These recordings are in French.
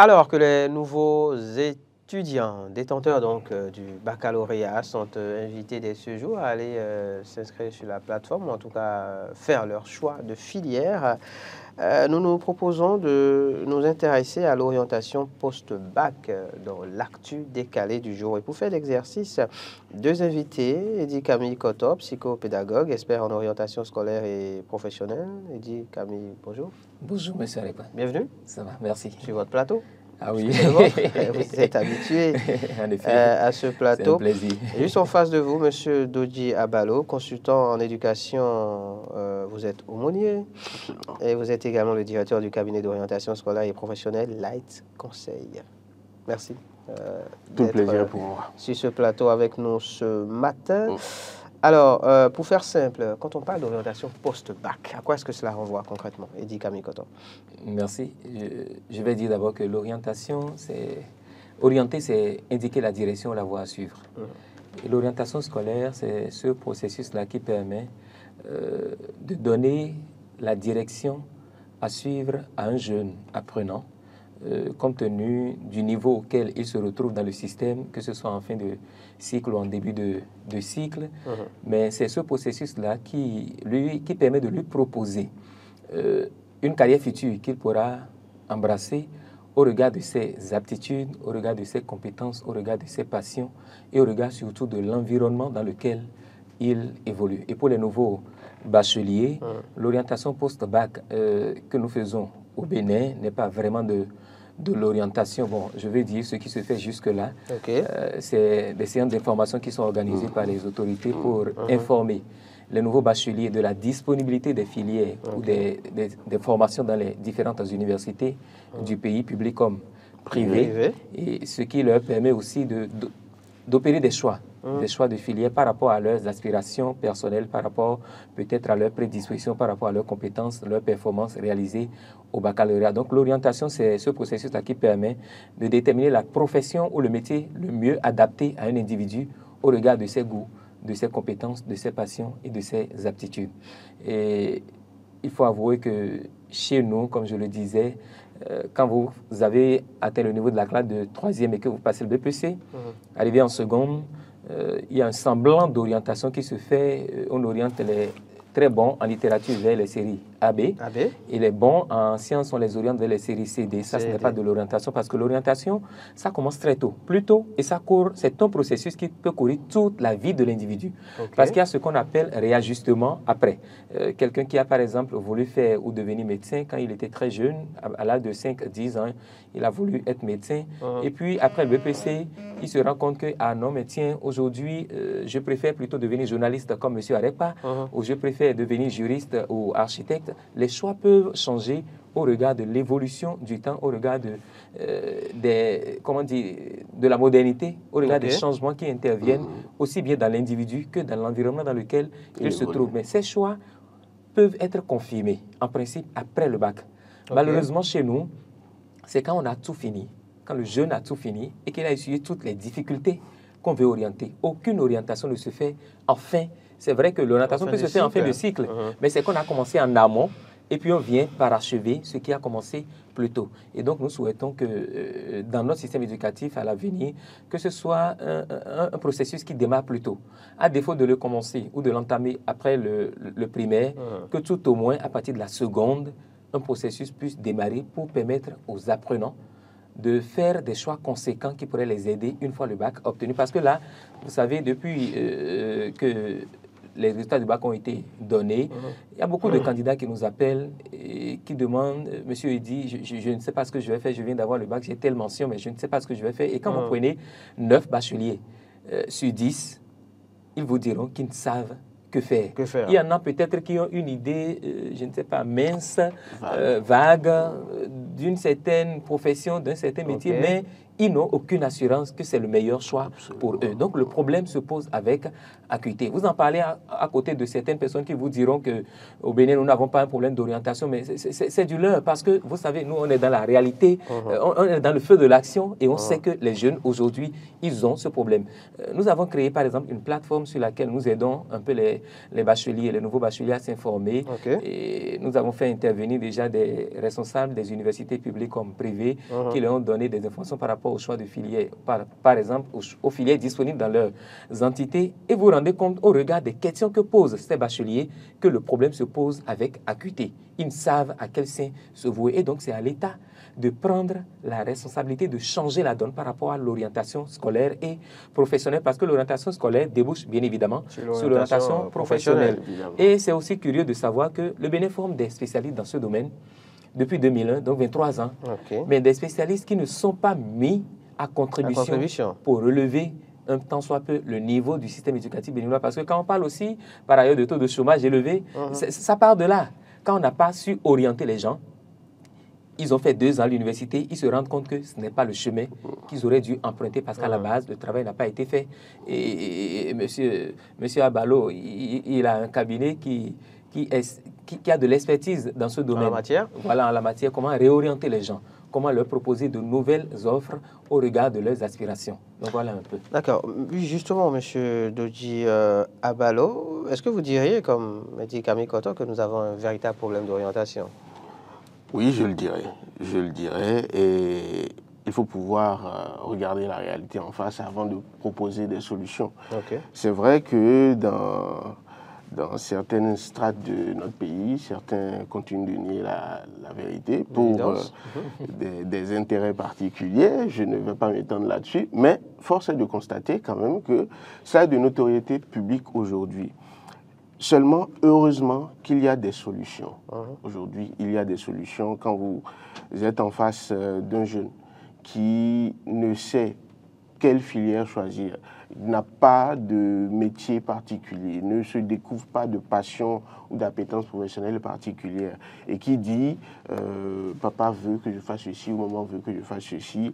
Alors que les nouveaux étudiants détenteurs du baccalauréat sont invités dès ce jour à aller s'inscrire sur la plateforme, ou en tout cas faire leur choix de filière, nous nous proposons de nous intéresser à l'orientation post-bac dans l'actu décalé du jour. Et pour faire l'exercice, deux invités, Eddy Camille Koto, psychopédagogue, expert en orientation scolaire et professionnelle. Eddy Camille, bonjour. Bonjour, monsieur Arepa. Bienvenue. Ça va, merci. Sur votre plateau. Ah oui. Vous êtes habitué en effet, à ce plateau. C'est un plaisir. Juste en face de vous, monsieur Dodji Abalo, consultant en éducation, vous êtes aumônier et vous êtes également le directeur du cabinet d'orientation scolaire et professionnelle Light Conseil. Merci. Tout le plaisir pour moi. Sur ce plateau avec nous ce matin. Alors, pour faire simple, quand on parle d'orientation post-bac, à quoi est-ce que cela renvoie concrètement? Eddy Camille Koto. Merci. Je vais dire d'abord que l'orientation, c'est orienter, c'est indiquer la direction, la voie à suivre. Et l'orientation scolaire, c'est ce processus-là qui permet de donner la direction à suivre à un jeune apprenant, compte tenu du niveau auquel il se retrouve dans le système, que ce soit en fin de cycle ou en début de cycle. Mais c'est ce processus-là qui permet de lui proposer une carrière future qu'il pourra embrasser au regard de ses aptitudes, au regard de ses compétences, au regard de ses passions et au regard surtout de l'environnement dans lequel il évolue. Et pour les nouveaux bacheliers, l'orientation post-bac que nous faisons au Bénin n'est pas vraiment de l'orientation. Bon, je vais dire ce qui se fait jusque-là. C'est des séances d'information qui sont organisées par les autorités pour informer les nouveaux bacheliers de la disponibilité des filières ou des formations dans les différentes universités du pays, public comme privé, et ce qui leur permet aussi d'opérer des choix de filières par rapport à leurs aspirations personnelles, par rapport peut-être à leurs prédispositions, par rapport à leurs compétences, leurs performances réalisées au baccalauréat. Donc l'orientation, c'est ce processus-là qui permet de déterminer la profession ou le métier le mieux adapté à un individu au regard de ses goûts, de ses compétences, de ses passions et de ses aptitudes. Et il faut avouer que chez nous, comme je le disais, quand vous avez atteint le niveau de la classe de 3e et que vous passez le BPC, arrivé en seconde, il y a un semblant d'orientation qui se fait. On oriente les très bons en littérature vers les séries AB. Et les bons en sciences, on les oriente vers les séries CD. Ça, ce n'est pas de l'orientation parce que l'orientation, ça commence très tôt. Plus tôt, et ça court, c'est un processus qui peut courir toute la vie de l'individu. Parce qu'il y a ce qu'on appelle réajustement après. Quelqu'un qui a, par exemple, voulu faire ou devenir médecin quand il était très jeune, à l'âge de 5-10 ans, il a voulu être médecin. Et puis, après le BPC, il se rend compte que, ah non, mais tiens, aujourd'hui, je préfère plutôt devenir journaliste comme M. Arepa, ou je préfère devenir juriste ou architecte. Les choix peuvent changer au regard de l'évolution du temps, au regard de la modernité, au regard des changements qui interviennent aussi bien dans l'individu que dans l'environnement dans lequel il se trouve. Mais ces choix peuvent être confirmés, en principe, après le bac. Malheureusement, chez nous, c'est quand on a tout fini, quand le jeune a tout fini et qu'il a essuyé toutes les difficultés qu'on veut orienter. Aucune orientation ne se fait en fin. C'est vrai que l'orientation peut se faire en fin de cycle, mais c'est qu'on a commencé en amont et puis on vient parachever ce qui a commencé plus tôt. Et donc nous souhaitons que dans notre système éducatif à l'avenir, que ce soit un processus qui démarre plus tôt. À défaut de le commencer ou de l'entamer après le primaire, que tout au moins à partir de la seconde, un processus puisse démarrer pour permettre aux apprenants de faire des choix conséquents qui pourraient les aider une fois le bac obtenu. Parce que là, vous savez, depuis que les résultats du bac ont été donnés, il y a beaucoup de candidats qui nous appellent et qui demandent « Monsieur Eddy, je ne sais pas ce que je vais faire, je viens d'avoir le bac, j'ai telle mention, mais je ne sais pas ce que je vais faire. » Et quand vous prenez 9 bacheliers sur 10, ils vous diront qu'ils ne savent que faire. Il y en a peut-être qui ont une idée, je ne sais pas, mince, vague, d'une certaine profession, d'un certain métier, mais ils n'ont aucune assurance que c'est le meilleur choix pour eux. Donc le problème se pose avec acuité. Vous en parlez à côté de certaines personnes qui vous diront qu'au Bénin, nous n'avons pas un problème d'orientation, mais c'est du leurre parce que, vous savez, nous, on est dans la réalité, on est dans le feu de l'action et on sait que les jeunes, aujourd'hui, ils ont ce problème. Nous avons créé, par exemple, une plateforme sur laquelle nous aidons un peu les bacheliers, les nouveaux bacheliers à s'informer. Et nous avons fait intervenir déjà des responsables des universités publiques comme privées qui leur ont donné des informations par rapport au choix de filières, par exemple, aux filières disponibles dans leurs entités. Et vous vous rendez compte, au regard des questions que posent ces bacheliers, que le problème se pose avec acuité. Ils savent à quel sein se vouer. Et donc, c'est à l'État de prendre la responsabilité de changer la donne par rapport à l'orientation scolaire et professionnelle, parce que l'orientation scolaire débouche bien évidemment sur l'orientation professionnelle. Et c'est aussi curieux de savoir que le Bénin forme des spécialistes dans ce domaine depuis 2001, donc 23 ans, mais des spécialistes qui ne sont pas mis à contribution pour relever un tant soit peu le niveau du système éducatif béninois. Parce que quand on parle aussi, par ailleurs, de taux de chômage élevé, ça part de là. Quand on n'a pas su orienter les gens, ils ont fait 2 ans à l'université, ils se rendent compte que ce n'est pas le chemin qu'ils auraient dû emprunter parce qu'à la base, le travail n'a pas été fait. Et monsieur Abalo, il a un cabinet qui a de l'expertise dans ce domaine. En la matière? Voilà, en la matière, comment réorienter les gens, comment leur proposer de nouvelles offres au regard de leurs aspirations. Donc voilà un peu. D'accord. Oui, justement, monsieur Dodji Abalo, est-ce que vous diriez, comme Mehdi Kamikoto, que nous avons un véritable problème d'orientation? Oui, je le dirais. Je le dirais. Et il faut pouvoir regarder la réalité en face avant de proposer des solutions. C'est vrai que dans certaines strates de notre pays, certains continuent de nier la vérité pour des intérêts particuliers. Je ne vais pas m'étendre là-dessus, mais force est de constater quand même que ça a de notoriété publique aujourd'hui. Seulement, heureusement qu'il y a des solutions. Aujourd'hui, il y a des solutions. Quand vous êtes en face d'un jeune qui ne sait quelle filière choisir, n'a pas de métier particulier, ne se découvre pas de passion ou d'appétence professionnelle particulière et qui dit papa veut que je fasse ceci ou maman veut que je fasse ceci,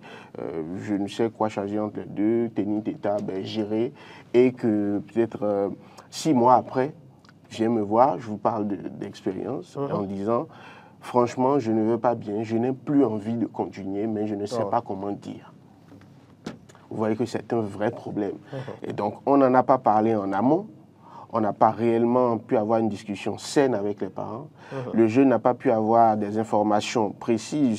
je ne sais quoi changer entre les deux, tenir teta, gérer, et que peut-être 6 mois après, je viens me voir, je vous parle d'expérience en disant franchement je ne veux pas bien, je n'ai plus envie de continuer mais je ne sais pas comment dire. Vous voyez que c'est un vrai problème. Et donc, on n'en a pas parlé en amont. On n'a pas réellement pu avoir une discussion saine avec les parents. Le jeune n'a pas pu avoir des informations précises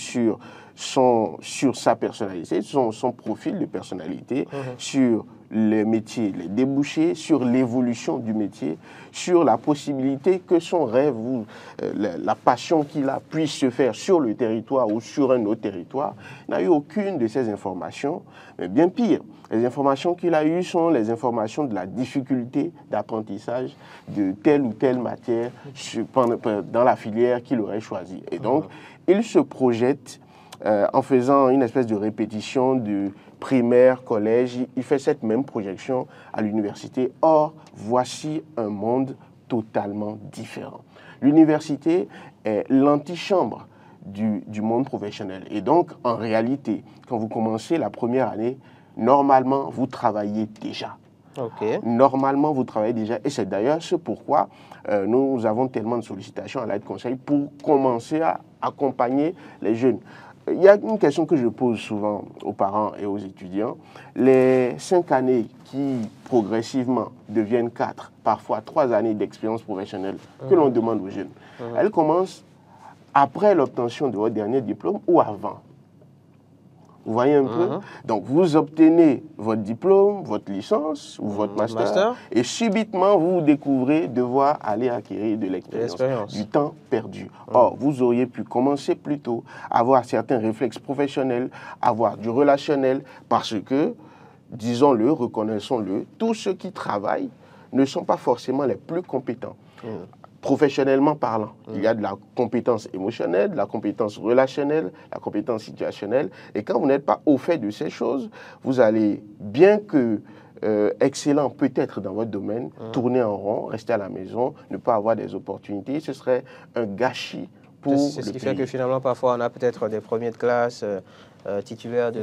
sur sa personnalité, son profil de personnalité, sur les métiers, les débouchés, sur l'évolution du métier, sur la possibilité que son rêve ou la passion qu'il a puisse se faire sur le territoire ou sur un autre territoire. Il n'a eu aucune de ces informations, mais bien pire, les informations qu'il a eues sont les informations de la difficulté d'apprentissage de telle ou telle matière dans la filière qu'il aurait choisie. Et donc, il se projette en faisant une espèce de répétition de primaire, collège, il fait cette même projection à l'université. Or, voici un monde totalement différent. L'université est l'antichambre du monde professionnel. Et donc, en réalité, quand vous commencez la première année, normalement, vous travaillez déjà. Normalement, vous travaillez déjà. Et c'est d'ailleurs ce pourquoi nous avons tellement de sollicitations à l'aide conseil pour commencer à accompagner les jeunes. Il y a une question que je pose souvent aux parents et aux étudiants. Les 5 années qui progressivement deviennent 4, parfois 3 années d'expérience professionnelle que l'on demande aux jeunes, elles commencent après l'obtention de votre dernier diplôme ou avant? Vous voyez un peu? Donc, vous obtenez votre diplôme, votre licence ou votre master, et subitement, vous découvrez devoir aller acquérir de l'expérience, du temps perdu. Or, vous auriez pu commencer plus tôt, avoir certains réflexes professionnels, avoir du relationnel, parce que, disons-le, reconnaissons-le, tous ceux qui travaillent ne sont pas forcément les plus compétents. Professionnellement parlant, il y a de la compétence émotionnelle, de la compétence relationnelle, la compétence situationnelle. Et quand vous n'êtes pas au fait de ces choses, vous allez, bien que excellent peut-être dans votre domaine, tourner en rond, rester à la maison, ne pas avoir des opportunités. Ce serait un gâchis pour C'est ce qui fait que finalement, parfois, on a peut-être des premiers de classe titulaires de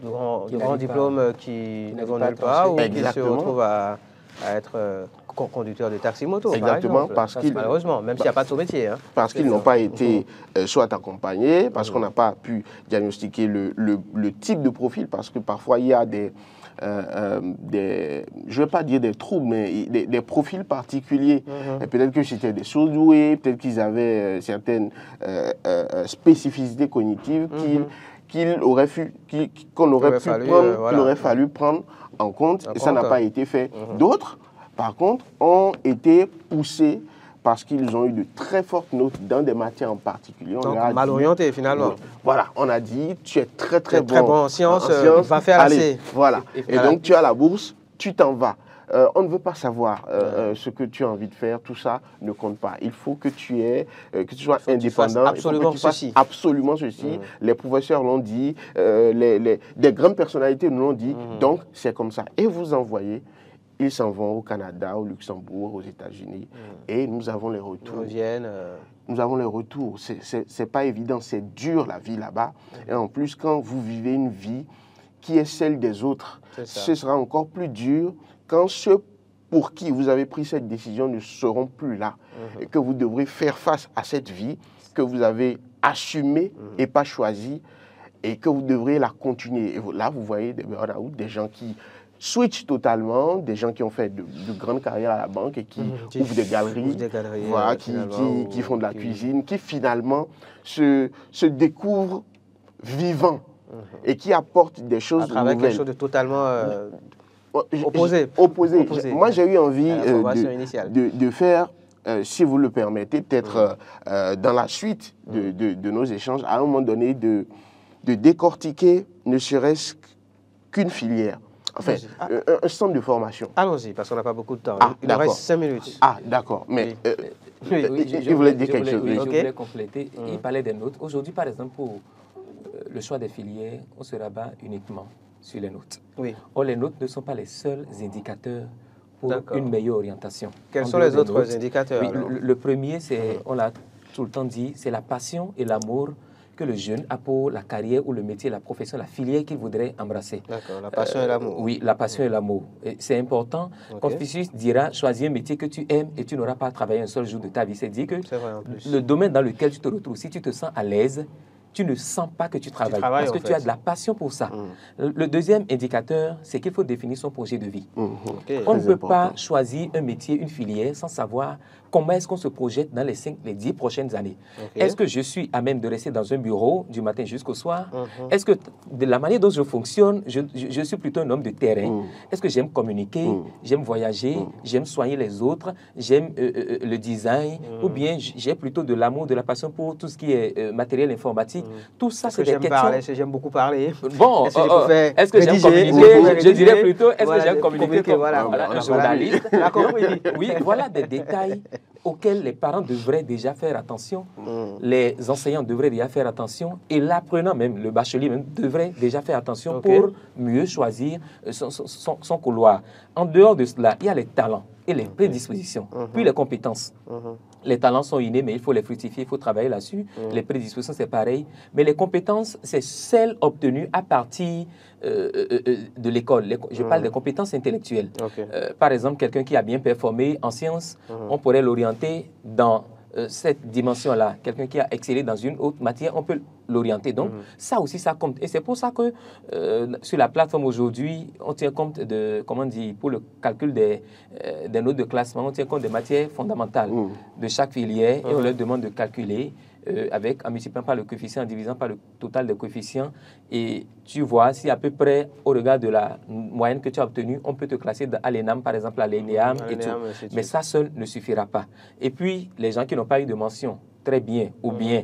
grands diplômes qui ne vont nulle part ou qui se retrouvent à être conducteurs de taxi-moto, exactement, par exemple. Malheureusement, même s'il n'y a pas de sous-métier. Hein. Parce qu'ils n'ont pas été soit accompagnés, parce qu'on n'a pas pu diagnostiquer le type de profil, parce que parfois il y a des je ne vais pas dire des troubles, mais des profils particuliers. Peut-être que c'était des surdoués, peut-être qu'ils avaient certaines spécificités cognitives qu'on aurait fallu prendre en compte, et ça n'a pas été fait. D'autres, par contre, ont été poussés parce qu'ils ont eu de très fortes notes dans des matières en particulier. Donc, mal orientés, finalement. Voilà, on a dit, tu es très bon en sciences, va faire la C. Voilà, et donc tu as la bourse, tu t'en vas. On ne veut pas savoir ce que tu as envie de faire, tout ça ne compte pas. Il faut que tu sois indépendant. Absolument ceci. Absolument ceci. Les professeurs l'ont dit, des grandes personnalités nous l'ont dit, donc c'est comme ça. Et vous envoyez. Ils s'en vont au Canada, au Luxembourg, aux États-Unis, et nous avons les retours. Nous avons les retours. C'est pas évident, c'est dur la vie là-bas. Et en plus, quand vous vivez une vie qui est celle des autres, ce sera encore plus dur quand ceux pour qui vous avez pris cette décision ne seront plus là, et que vous devrez faire face à cette vie que vous avez assumée et pas choisie, et que vous devrez la continuer. Et là, vous voyez des gens qui switch totalement, des gens qui ont fait de grandes carrières à la banque et qui ouvrent des galeries, voilà, qui font de la cuisine, qui finalement se découvrent vivants et qui apportent des choses nouvelles. Avec quelque chose de totalement opposé. Moi, j'ai eu envie de faire, si vous le permettez, peut-être dans la suite de nos échanges, à un moment donné, de décortiquer ne serait-ce qu'une filière. Enfin, un centre de formation. Allons-y, parce qu'on n'a pas beaucoup de temps. Il nous reste 5 minutes. Ah, d'accord. Mais je voulais dire quelque chose. Je voulais compléter. Il parlait des notes. Aujourd'hui, par exemple, pour le choix des filières, on se rabat uniquement sur les notes. Or, les notes ne sont pas les seuls indicateurs pour une meilleure orientation. Quels sont les autres indicateurs? Le premier, on l'a tout le temps dit, c'est la passion et l'amour que le jeune a pour la carrière ou le métier, la profession, la filière qu'il voudrait embrasser. D'accord, la passion et l'amour. Oui, la passion et l'amour. C'est important. Confucius dira, choisis un métier que tu aimes et tu n'auras pas à travailler un seul jour de ta vie. C'est dire que le domaine dans lequel tu te retrouves, si tu te sens à l'aise, tu ne sens pas que tu travailles parce que tu as de la passion pour ça. Le deuxième indicateur, c'est qu'il faut définir son projet de vie. On ne peut pas choisir un métier, une filière, sans savoir comment est-ce qu'on se projette dans les 10 prochaines années. Est-ce que je suis à même de rester dans un bureau du matin jusqu'au soir? Est-ce que de la manière dont je fonctionne, je suis plutôt un homme de terrain? Est-ce que j'aime communiquer, j'aime voyager, j'aime soigner les autres, j'aime le design, ou bien j'ai plutôt de l'amour, de la passion pour tout ce qui est matériel informatique? Tout ça, c'est des questions. J'aime beaucoup parler. Bon, est-ce que j'aime communiquer? Je dirais plutôt, est-ce que j'aime communiquer comme un journaliste? Oui, voilà des détails auxquels les parents devraient déjà faire attention, les enseignants devraient déjà faire attention, et l'apprenant même, le bachelier même, devrait déjà faire attention pour mieux choisir son couloir. En dehors de cela, il y a les talents et les prédispositions, puis les compétences. Les talents sont innés, mais il faut les fructifier, il faut travailler là-dessus. Les prédispositions, c'est pareil. Mais les compétences, c'est celles obtenues à partir de l'école. Je parle des compétences intellectuelles. Par exemple, quelqu'un qui a bien performé en sciences, on pourrait l'orienter dans cette dimension-là. Quelqu'un qui a excellé dans une autre matière, on peut l'orienter. Donc, ça aussi, ça compte. Et c'est pour ça que sur la plateforme aujourd'hui, on tient compte de, comment on dit, pour le calcul des notes de classement, on tient compte des matières fondamentales de chaque filière et on leur demande de calculer en multipliant par le coefficient, en divisant par le total des coefficients. Et tu vois si à peu près, au regard de la moyenne que tu as obtenue, on peut te classer à l'ENAM, par exemple, à l'ENEAM et tout. Mais ça seul ne suffira pas. Et puis, les gens qui n'ont pas eu de mention très bien ou bien,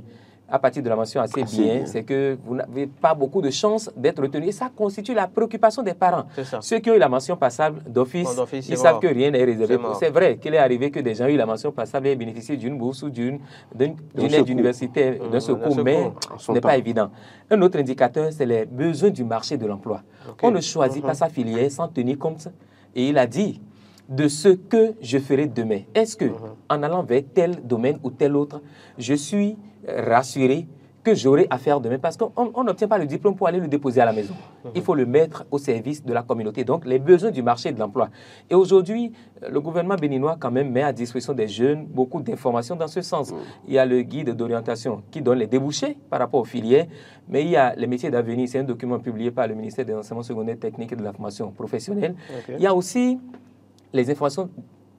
à partir de la mention assez bien, c'est que vous n'avez pas beaucoup de chances d'être retenu. Et ça constitue la préoccupation des parents. Ceux qui ont eu la mention passable d'office, ils savent que rien n'est réservé. C'est vrai qu'il est arrivé que des gens aient eu la mention passable et aient bénéficié d'une bourse ou d'une aide universitaire, d'un secours, mais ce n'est pas évident. Un autre indicateur, c'est les besoins du marché de l'emploi. On ne choisit pas sa filière sans tenir compte. Et il a dit, de ce que je ferai demain. Est-ce que, en allant vers tel domaine ou tel autre, je suis rassuré que j'aurai à faire demain? Parce qu'on n'obtient pas le diplôme pour aller le déposer à la maison. Il faut le mettre au service de la communauté, donc les besoins du marché de l'emploi. Et aujourd'hui, le gouvernement béninois quand même met à disposition des jeunes beaucoup d'informations dans ce sens. Il y a le guide d'orientation qui donne les débouchés par rapport aux filières, mais il y a les métiers d'avenir, c'est un document publié par le ministère des Enseignements secondaires techniques et de la formation professionnelle. Il y a aussi les informations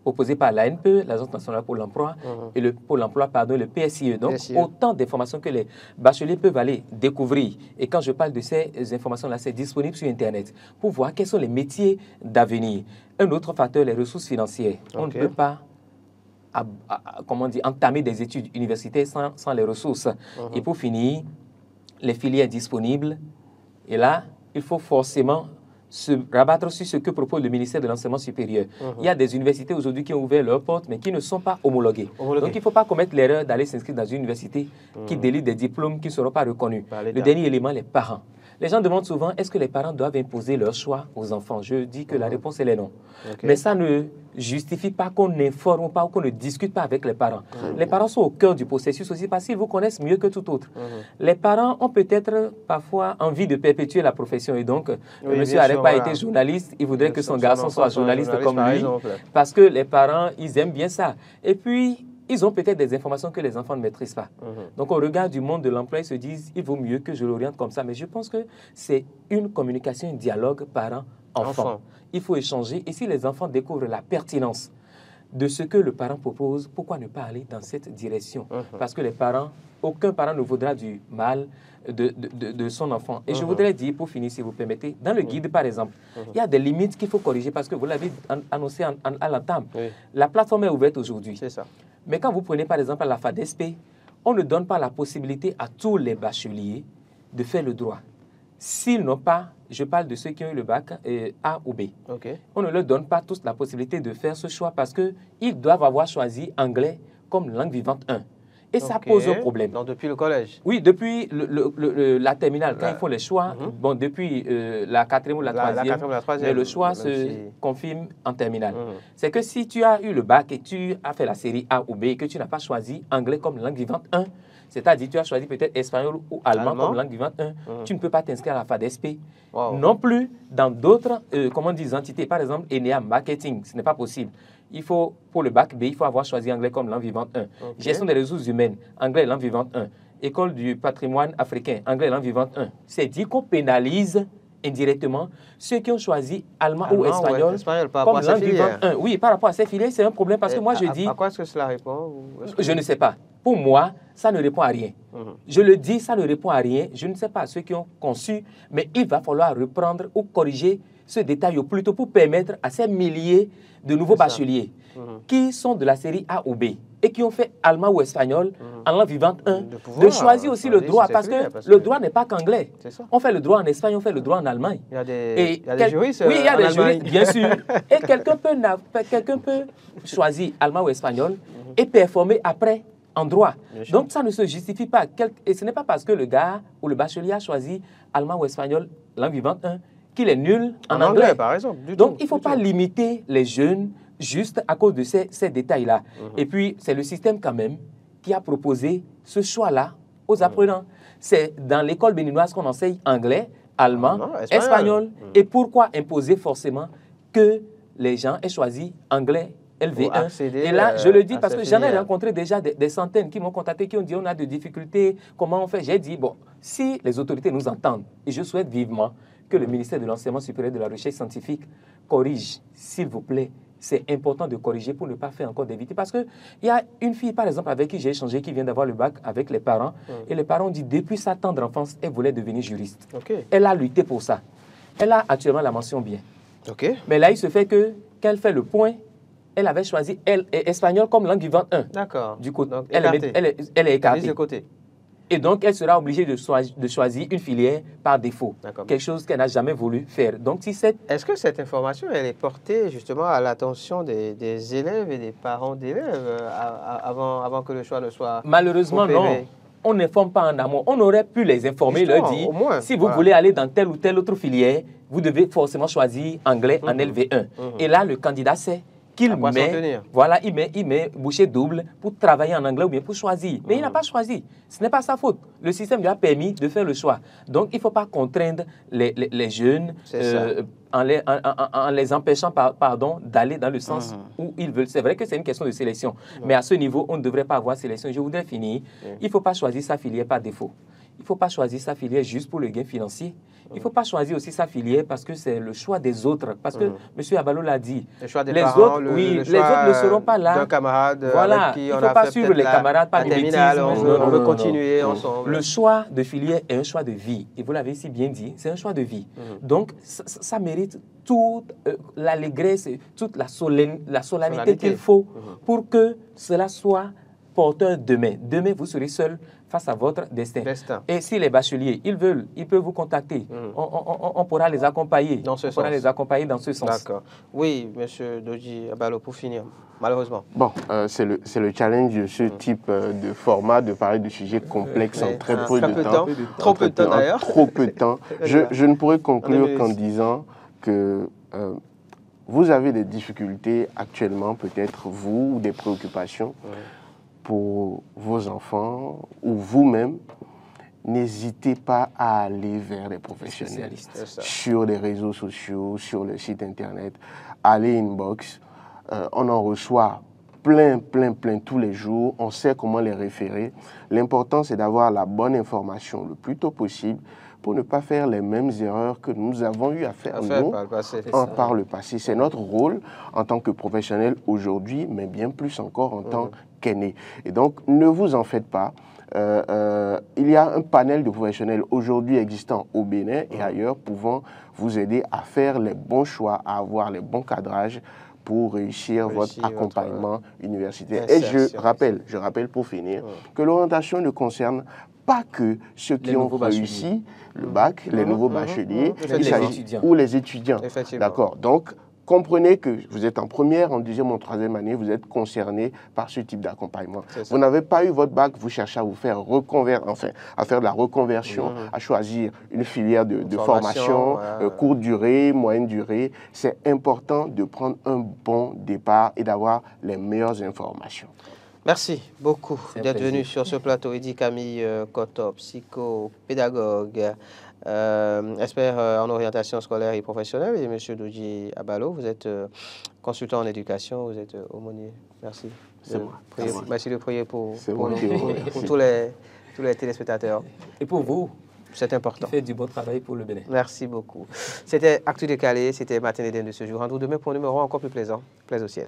proposées par l'ANPE, l'Agence nationale pour l'emploi, et le Pôle emploi, pardon, le PSIE. Donc, autant d'informations que les bacheliers peuvent aller découvrir. Et quand je parle de ces informations-là, c'est disponible sur Internet pour voir quels sont les métiers d'avenir. Un autre facteur, les ressources financières. On ne peut pas entamer des études universitaires sans les ressources. Et pour finir, les filières disponibles. Et là, il faut forcément se rabattre sur ce que propose le ministère de l'Enseignement supérieur. Il y a des universités aujourd'hui qui ont ouvert leurs portes, mais qui ne sont pas homologuées. Donc, il ne faut pas commettre l'erreur d'aller s'inscrire dans une université qui délivre des diplômes qui ne seront pas reconnus. Le dernier élément, les parents. Les gens demandent souvent, est-ce que les parents doivent imposer leur choix aux enfants? Je dis que la réponse, elle est non. Mais ça ne justifie pas qu'on n'informe pas ou qu'on ne discute pas avec les parents. Les parents sont au cœur du processus aussi parce qu'ils vous connaissent mieux que tout autre. Les parents ont peut-être parfois envie de perpétuer la profession et donc, monsieur Arepa a été journaliste, il voudrait que son garçon soit journaliste comme lui parce que les parents, ils aiment bien ça. Et puis, ils ont peut-être des informations que les enfants ne maîtrisent pas. Donc, au regard du monde de l'emploi, ils se disent, il vaut mieux que je l'oriente comme ça. Mais je pense que c'est une communication, un dialogue parent-enfant. Il faut échanger. Et si les enfants découvrent la pertinence de ce que le parent propose, pourquoi ne pas aller dans cette direction? Parce que les parents, aucun parent ne voudra du mal de son enfant. Et je voudrais dire, pour finir, si vous permettez, dans le guide, par exemple, il y a des limites qu'il faut corriger parce que vous l'avez annoncé à l'entame. La plateforme est ouverte aujourd'hui. C'est ça. Mais quand vous prenez par exemple la FADESP, on ne donne pas la possibilité à tous les bacheliers de faire le droit. S'ils n'ont pas, je parle de ceux qui ont eu le bac A ou B, on ne leur donne pas tous la possibilité de faire ce choix parce qu'ils doivent avoir choisi anglais comme langue vivante 1. Et ça pose un problème. Donc, depuis le collège? Oui, depuis la terminale, quand ils font les choix, bon, depuis la 4e ou la 3e, mais le choix se confirme en terminale. C'est que si tu as eu le bac et tu as fait la série A ou B et que tu n'as pas choisi anglais comme langue vivante 1, c'est-à-dire que tu as choisi peut-être espagnol ou allemand comme langue vivante 1, tu ne peux pas t'inscrire à la FADESP. Non plus dans d'autres entités, par exemple, ENEA Marketing, ce n'est pas possible. Il faut, pour le bac B, il faut avoir choisi anglais comme langue vivante 1. Gestion des ressources humaines, anglais langue vivante 1. École du patrimoine africain, anglais langue vivante 1. C'est dit qu'on pénalise indirectement ceux qui ont choisi allemand ou espagnol comme langue vivante 1. Oui, par rapport à ces filières, c'est un problème parce que moi je dis... À quoi est-ce que cela répond? Je ne sais pas. Pour moi, ça ne répond à rien. Je le dis, ça ne répond à rien. Je ne sais pas ceux qui ont conçu, mais il va falloir reprendre ou corriger ce détail au plus tôt pour permettre à ces milliers de nouveaux bacheliers qui sont de la série A ou B et qui ont fait allemand ou espagnol en langue vivante 1, de choisir aussi le droit parce que le droit n'est pas qu'anglais. On fait le droit en Espagne, on fait le droit en Allemagne. Il y a des juristes. Oui, il y a des juristes, bien sûr. Et quelqu'un peut choisir allemand ou espagnol et performer après en droit. Donc, ça ne se justifie pas. Et ce n'est pas parce que le gars ou le bachelier a choisi allemand ou espagnol, langue vivante 1, qu'il est nul en anglais. Par exemple. Donc, il ne faut pas limiter les jeunes juste à cause de ces détails-là. Et puis, c'est le système quand même qui a proposé ce choix-là aux apprenants. C'est dans l'école béninoise qu'on enseigne anglais, allemand, espagnol. Et pourquoi imposer forcément que les gens aient choisi anglais LV1. Et là, je le dis parce que j'en ai rencontré déjà des centaines qui m'ont contacté, qui ont dit on a des difficultés, comment on fait? J'ai dit, bon, si les autorités nous entendent, et je souhaite vivement que le ministère de l'Enseignement supérieur et de la Recherche scientifique corrige, s'il vous plaît. C'est important de corriger pour ne pas faire encore des victimes. Parce qu'il y a une fille, par exemple, avec qui j'ai échangé, qui vient d'avoir le bac avec les parents. Et les parents ont dit, depuis sa tendre enfance, elle voulait devenir juriste. Elle a lutté pour ça. Elle a actuellement la mention bien. Mais là, il se fait que, quand elle fait le point, elle avait choisi espagnol comme langue vivante 1. D'accord. Du coup, elle est écartée. De côté. Et donc, elle sera obligée de choisir une filière par défaut. Quelque chose qu'elle n'a jamais voulu faire. Donc, est-ce que cette information, elle est portée justement à l'attention des élèves et des parents d'élèves avant que le choix ne soit malheureusement, opéré? Non. On n'informe pas en amont. On aurait pu les informer, leur dire, si vous voulez aller dans telle ou telle autre filière, vous devez forcément choisir anglais en LV1. Et là, le candidat sait qu'il met, voilà, il met bouchée double pour travailler en anglais ou bien pour choisir. Mais il n'a pas choisi. Ce n'est pas sa faute. Le système lui a permis de faire le choix. Donc, il ne faut pas contraindre les jeunes en les empêchant d'aller dans le sens où ils veulent. C'est vrai que c'est une question de sélection. Mais à ce niveau, on ne devrait pas avoir sélection. Je voudrais finir. Il ne faut pas choisir sa filière par défaut. Il ne faut pas choisir sa filière juste pour le gain financier. Il ne faut pas choisir aussi sa filière parce que c'est le choix des autres. Parce que M. Abalo l'a dit. Le choix des parents, autres, les autres ne seront pas là. D'un camarade voilà. avec qui il ne faut pas suivre les camarades par terminale, on veut continuer ensemble. Le choix de filière est un choix de vie. Et vous l'avez si bien dit, c'est un choix de vie. Donc, ça mérite toute l'allégresse, toute la solennité qu'il faut pour que cela soit porteur demain. Demain, vous serez seul face à votre destin. Et si les bacheliers, ils veulent, ils peuvent vous contacter. On pourra les accompagner. Dans ce sens. On pourra les accompagner dans ce sens. D'accord. Oui, M. Doji Abalo, pour finir, malheureusement. Bon, c'est le challenge de ce type de format, de parler de sujets complexes en très peu de temps. Trop peu de temps d'ailleurs. Trop peu de temps. Je ne pourrais conclure qu'en disant que vous avez des difficultés actuellement, peut-être vous, ou des préoccupations. Pour vos enfants ou vous-même, n'hésitez pas à aller vers les professionnels sur les réseaux sociaux, sur le site internet, allez inbox. On en reçoit plein tous les jours. On sait comment les référer. L'important, c'est d'avoir la bonne information le plus tôt possible pour ne pas faire les mêmes erreurs que nous avons eu à faire par le passé. C'est notre rôle en tant que professionnel aujourd'hui, mais bien plus encore en tant qu'aîné. Et donc, ne vous en faites pas. Il y a un panel de professionnels aujourd'hui existants au Bénin et ailleurs pouvant vous aider à faire les bons choix, à avoir les bons cadrages pour réussir votre accompagnement universitaire. Et je rappelle pour finir que l'orientation ne concerne pas que ceux qui ont réussi le bac, les nouveaux bacheliers, ou les étudiants. D'accord. Donc, comprenez que vous êtes en première, en deuxième, en troisième année, vous êtes concerné par ce type d'accompagnement. Vous n'avez pas eu votre bac, vous cherchez à vous faire à faire de la reconversion, à choisir une filière de formation, courte durée, moyenne durée. C'est important de prendre un bon départ et d'avoir les meilleures informations. Merci beaucoup d'être venu sur ce plateau. Eddy Camille Koto, psychopédagogue, expert en orientation scolaire et professionnelle, et M. Doji Abalo, vous êtes consultant en éducation, vous êtes aumônier. Merci. Merci de prier pour tous les téléspectateurs. Et pour vous. C'est important. Qui fait du bon travail pour le Bénin. Merci beaucoup. C'était Actu Décalé, c'était Matinée de ce jour. Rendez-vous demain pour un numéro encore plus plaisant. Plaise au ciel.